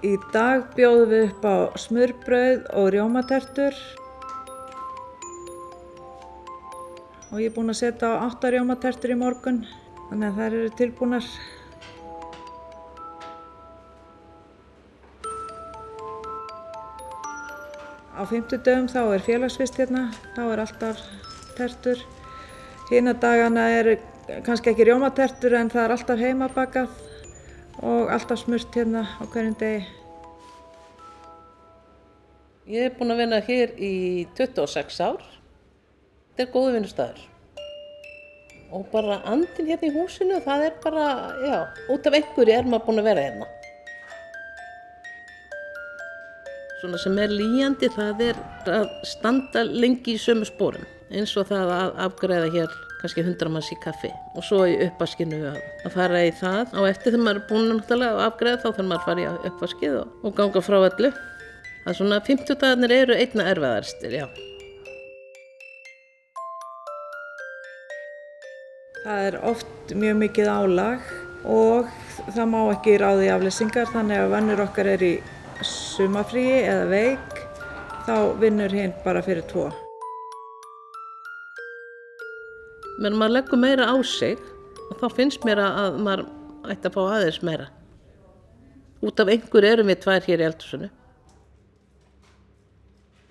Í dag bjóðum við upp á smurbrauð og rjómatertur. Og ég er búin að setja á 8 rjómatertur í morgun, þannig að þær eru tilbúnar. Á fimmtudögum þá er félagsvist hérna, þá er alltaf tertur. Hina dagana eru kannski ekki rjómatertur en það er alltaf heimabakað og alltaf smurt hérna á hverjum degi. Ég er búin að vinna hér í 26 ár. Þetta er góður vinnustaður. Og bara andinn hérna í húsinu, það er bara, já, út af einhverju er maður búin að vera hérna. Svona sem er lýjandi, það er að standa lengi í sömu sporum. Eins og það að afgreiða hér kannski 100 manns í kaffi. Og svo í uppvaskinu að fara í það. Og eftir þegar maður er búin náttúrulega að afgreiða þá þarf maður að fara í uppvaskið og ganga frá öllu. Það er svona 50 dagarnir eru einna erfiðarstir, já. Það er oft mjög mikið álag og það má ekki ráða í afleysingar, þannig að venjur okkar er í sumarfríi eða veik, þá vinnur hinn bara fyrir 2. Men maður leggur meira á sig og þá finnst mér að maður ætti að fá aðeins meira. Út af einhverju erum við 2 hér í eldhúsinu.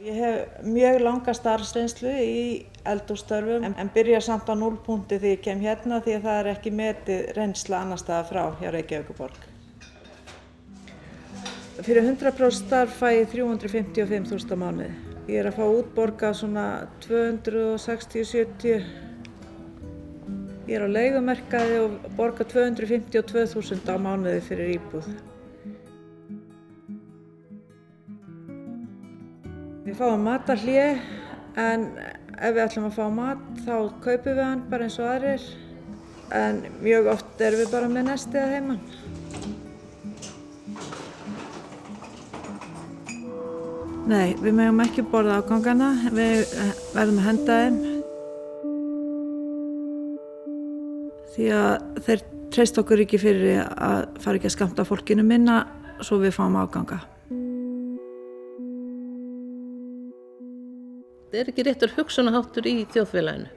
Ég hef mjög langa starfsreynslu í eldhússtörfum en byrja samt á 0 punkti þegar ég kem hérna því að það er ekki metið reynsla annars staðar frá hjá Reykjavíkurborg. Fyrir 100% starf fæ ég 355.000 á mánuði. Ég er að fá útborgað svona 260-70. Ég er á leigumarkaði og borga 252.000 á mánuði fyrir íbúð. Við fáum matarhlé en ef við ætlum að fá mat þá kaupum við hann bara eins og aðrir. En mjög oft erum við bara með nestið að heiman. Nei, við megum ekki borða afgangana, við verðum að henda þeim. Því að þeir treysta okkur ekki fyrir að fara ekki að skammta fólkinu minna svo við fáum afganga. Þetta er ekki réttur hugsunarháttur í þjóðfélaginu.